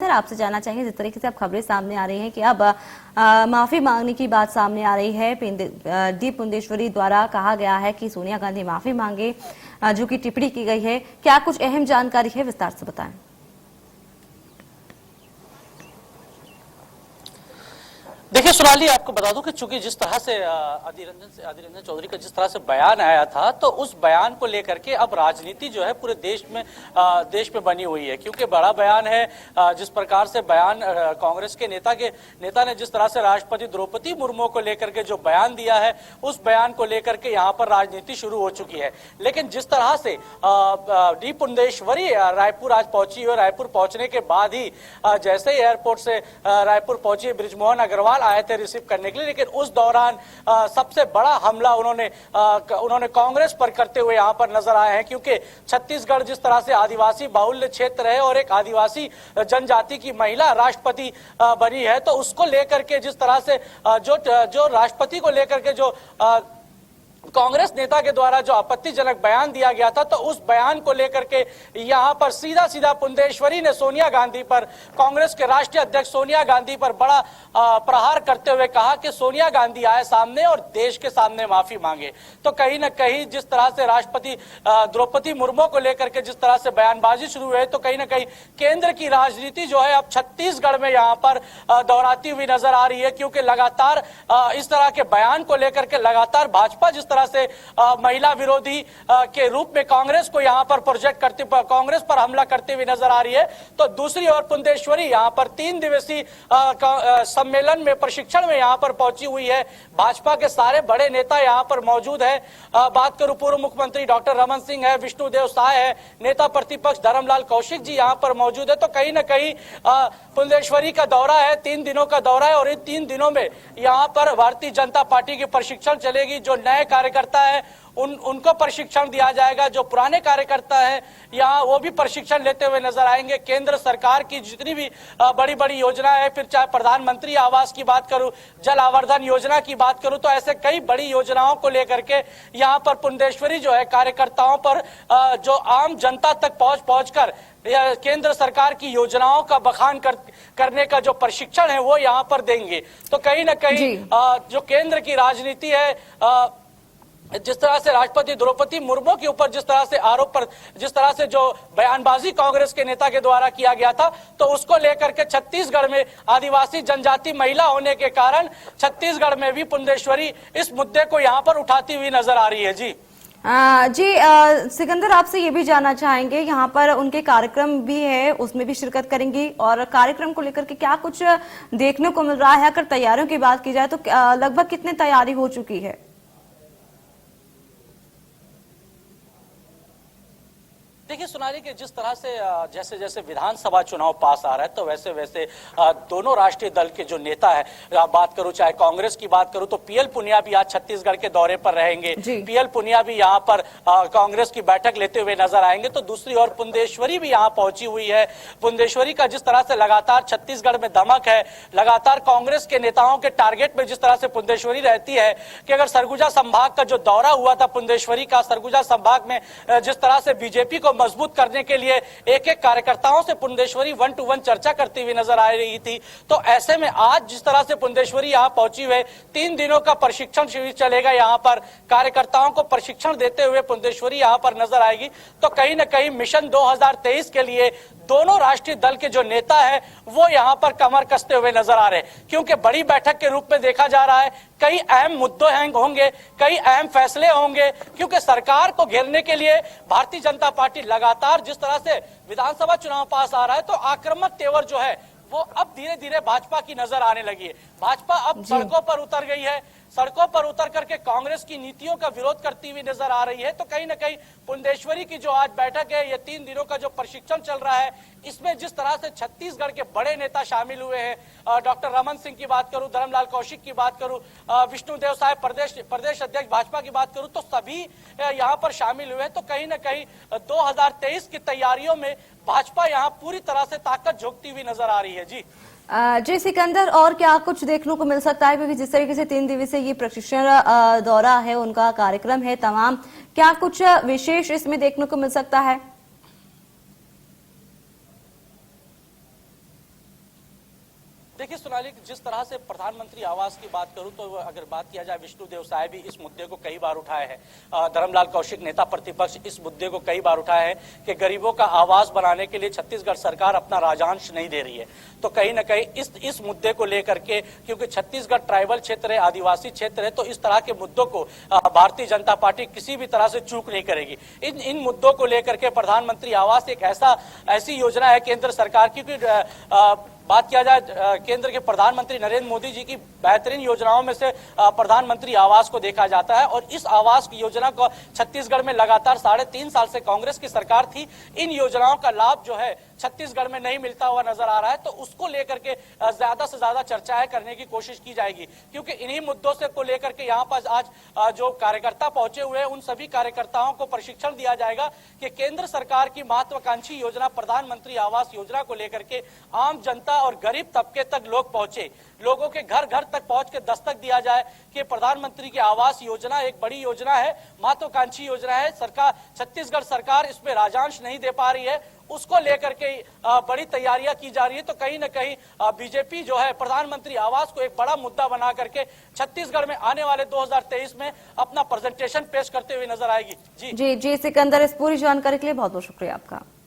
सिकंदर, आपसे जानना चाहेंगे, जिस तरीके से अब खबरें सामने आ रही हैं कि अब माफी मांगने की बात सामने आ रही है, डी पुंदेश्वरी द्वारा कहा गया है कि सोनिया गांधी माफी मांगे, जो कि टिप्पणी की गई है, क्या कुछ अहम जानकारी है, विस्तार से बताएं। देखिए सोनाली, आपको बता दूं कि चूंकि जिस तरह से अधीर रंजन चौधरी का जिस तरह से बयान आया था, तो उस बयान को लेकर के अब राजनीति जो है पूरे देश में बनी हुई है, क्योंकि बड़ा बयान है। जिस प्रकार से बयान कांग्रेस के नेता ने जिस तरह से राष्ट्रपति द्रौपदी मुर्मू को लेकर के जो बयान दिया है, उस बयान को लेकर के यहाँ पर राजनीति शुरू हो चुकी है। लेकिन जिस तरह से डी पुंदेश्वरी रायपुर आज पहुंची और रायपुर पहुंचने के बाद ही जैसे ही एयरपोर्ट से रायपुर पहुंची, बृजमोहन अग्रवाल आए थे रिसीव करने के लिए, लेकिन उस दौरान सबसे बड़ा हमला उन्होंने कांग्रेस पर करते हुए यहां पर नजर आए हैं, क्योंकि छत्तीसगढ़ जिस तरह से आदिवासी बाहुल्य क्षेत्र है और एक आदिवासी जनजाति की महिला राष्ट्रपति बनी है, तो उसको लेकर के जिस तरह से जो राष्ट्रपति को लेकर के जो कांग्रेस नेता के द्वारा जो आपत्तिजनक बयान दिया गया था, तो उस बयान को लेकर के यहां पर सीधा पुंदेश्वरी ने सोनिया गांधी पर, कांग्रेस के राष्ट्रीय अध्यक्ष सोनिया गांधी पर बड़ा प्रहार करते हुए कहा कि सोनिया गांधी आए सामने और देश के सामने माफी मांगे। तो कहीं न कहीं जिस तरह से राष्ट्रपति द्रौपदी मुर्मू को लेकर के जिस तरह से बयानबाजी शुरू हुई, तो कहीं न कहीं केंद्र की राजनीति जो है अब छत्तीसगढ़ में यहां पर दोहराती हुई नजर आ रही है, क्योंकि लगातार इस तरह के बयान को लेकर के लगातार भाजपा जिस तरह से महिला विरोधी के रूप में कांग्रेस को यहां पर प्रोजेक्ट करते, कांग्रेस पर हमला करते हुए नजर आ रही है, तो दूसरी ओर पुंदेश्वरी यहां पर 3 दिवसीय सम्मेलन में, प्रशिक्षण में यहां पर पहुंची हुई है। भाजपा के सारे बड़े नेता यहां पर मौजूद है। बात करूं, पूर्व मुख्यमंत्री डॉक्टर रमन सिंह है, विष्णुदेव साय है, नेता प्रतिपक्ष धर्मलाल कौशिक जी यहां पर मौजूद है। तो कहीं न कहीं पुंदेश्वरी का दौरा है, 3 दिनों का दौरा है, और इन 3 दिनों में यहां पर भारतीय जनता पार्टी की प्रशिक्षण चलेगी। जो नए कार्यकर्ता है उनको प्रशिक्षण दिया जाएगा, जो पुराने कार्यकर्ता हैं यहाँ वो भी प्रशिक्षण लेते हुए नजर आएंगे। केंद्र सरकार की जितनी भी बड़ी बड़ी योजना है, फिर चाहे प्रधानमंत्री आवास की बात करूं, जल आवर्धन योजना की बात करूं, तो ऐसे कई बड़ी योजनाओं को लेकर के यहाँ पर पुंदेश्वरी जो है कार्यकर्ताओं पर जो आम जनता तक पहुंच कर केंद्र सरकार की योजनाओं का बखान करने का जो प्रशिक्षण है वो यहाँ पर देंगे। तो कहीं न कहीं जो केंद्र की राजनीति है, जिस तरह से राष्ट्रपति द्रौपदी मुर्मू के ऊपर जिस तरह से आरोप पर जिस तरह से जो बयानबाजी कांग्रेस के नेता के द्वारा किया गया था, तो उसको लेकर के छत्तीसगढ़ में आदिवासी जनजाति महिला होने के कारण छत्तीसगढ़ में भी पुंदेश्वरी इस मुद्दे को यहां पर उठाती हुई नजर आ रही है। जी सिकंदर, आपसे ये भी जानना चाहेंगे, यहाँ पर उनके कार्यक्रम भी है, उसमें भी शिरकत करेंगी, और कार्यक्रम को लेकर के क्या कुछ देखने को मिल रहा है? अगर तैयारियों की बात की जाए तो लगभग कितनी तैयारी हो चुकी है? देखिए सोनाली के जिस तरह से जैसे जैसे विधानसभा चुनाव पास आ रहा है, तो वैसे वैसे दोनों राष्ट्रीय दल के जो नेता है, बात करूं चाहे कांग्रेस की बात करूं, तो पीएल पुनिया भी आज छत्तीसगढ़ के दौरे पर रहेंगे। पीएल पुनिया भी यहां पर कांग्रेस की बैठक लेते हुए नजर आएंगे। तो दूसरी ओर पुंदेश्वरी भी यहां पहुंची हुई है। पुंदेश्वरी का जिस तरह से लगातार छत्तीसगढ़ में दमक है, लगातार कांग्रेस के नेताओं के टारगेट में जिस तरह से पुंदेश्वरी रहती है कि अगर सरगुजा संभाग का जो दौरा हुआ था पुंदेश्वरी का, सरगुजा संभाग में जिस तरह से बीजेपी को मजबूत करने के लिए एक एक कार्यकर्ताओं से पुंदेश्वरी 1-to-1 चर्चा करती हुई नजर आ रही थी। तो ऐसे में आज जिस तरह से पुंदेश्वरी यहां पहुंची हुई, 3 दिनों का प्रशिक्षण शिविर चलेगा, यहां पर कार्यकर्ताओं को प्रशिक्षण देते हुए पुंदेश्वरी यहां पर नजर आएगी। तो कहीं न कहीं मिशन 2023 के लिए दोनों राष्ट्रीय दल के जो नेता है वो यहां पर कमर कसते हुए नजर आ रहे हैं, क्योंकि बड़ी बैठक के रूप में देखा जा रहा है। कई अहम मुद्दे होंगे, कई अहम फैसले होंगे, क्योंकि सरकार को घेरने के लिए भारतीय जनता पार्टी लगातार जिस तरह से विधानसभा चुनाव पास आ रहा है, तो आक्रामक तेवर जो है वो अब धीरे धीरे भाजपा की नजर आने लगी है। भाजपा अब सड़कों पर उतर गई है, सड़कों पर उतर करके कांग्रेस की नीतियों का विरोध करती हुई नजर आ रही है। तो कहीं न कहीं पुंदेश्वरी की जो आज बैठक है, ये 3 दिनों का जो प्रशिक्षण चल रहा है, इसमें जिस तरह से छत्तीसगढ़ के बड़े नेता शामिल हुए हैं, डॉक्टर रमन सिंह की बात करूं, धर्मलाल कौशिक की बात करूं, विष्णुदेव साय प्रदेश अध्यक्ष भाजपा की बात करूं, तो सभी यहाँ पर शामिल हुए हैं। तो कहीं न कहीं 2023 की तैयारियों में भाजपा यहाँ पूरी तरह से ताकत झोंकती हुई नजर आ रही है। जी सिकंदर, और क्या कुछ देखने को मिल सकता है? क्योंकि जिस तरीके से 3 दिवसीय ये प्रशिक्षण दौरा है, उनका कार्यक्रम है तमाम, क्या कुछ विशेष इसमें देखने को मिल सकता है? देखिए सोनाली, जिस तरह से प्रधानमंत्री आवास की बात करूं तो अगर बात किया जाए, विष्णुदेव साय भी इस मुद्दे को कई बार उठाए हैं, धर्मलाल कौशिक नेता प्रतिपक्ष इस मुद्दे को कई बार उठाए हैं कि गरीबों का आवास बनाने के लिए छत्तीसगढ़ सरकार अपना राजांश नहीं दे रही है। तो कहीं ना कहीं इस मुद्दे को लेकर के, क्योंकि छत्तीसगढ़ ट्राइबल क्षेत्र है, आदिवासी क्षेत्र है, तो इस तरह के मुद्दों को भारतीय जनता पार्टी किसी भी तरह से चूक नहीं करेगी। इन मुद्दों को लेकर के प्रधानमंत्री आवास एक ऐसी योजना है केंद्र सरकार की, क्योंकि बात किया जाए केंद्र के प्रधानमंत्री नरेंद्र मोदी जी की बेहतरीन योजनाओं में से प्रधानमंत्री आवास को देखा जाता है। और इस आवास योजना को छत्तीसगढ़ में लगातार 3.5 साल से कांग्रेस की सरकार थी, इन योजनाओं का लाभ जो है छत्तीसगढ़ में नहीं मिलता हुआ नजर आ रहा है। तो उसको लेकर के ज्यादा से ज्यादा चर्चाएं करने की कोशिश की जाएगी, क्योंकि इन्हीं मुद्दों से को लेकर के यहाँ पर आज जो कार्यकर्ता पहुंचे हुए हैं, उन सभी कार्यकर्ताओं को प्रशिक्षण दिया जाएगा कि केंद्र सरकार की महत्वाकांक्षी योजना प्रधानमंत्री आवास योजना को लेकर के आम जनता और गरीब तबके तक लोग पहुंचे, लोगों के घर घर तक पहुंच के दस्तक दिया जाए कि प्रधानमंत्री की आवास योजना एक बड़ी योजना है, महत्वाकांक्षी योजना है। सरकार, छत्तीसगढ़ सरकार इसमें राजांश नहीं दे पा रही है, उसको लेकर के बड़ी तैयारियां की जा रही है। तो कहीं ना कहीं बीजेपी जो है प्रधानमंत्री आवास को एक बड़ा मुद्दा बना करके छत्तीसगढ़ में आने वाले 2023 में अपना प्रेजेंटेशन पेश करते हुए नजर आएगी। जी जी सिकंदर, इस पूरी जानकारी के लिए बहुत बहुत शुक्रिया आपका।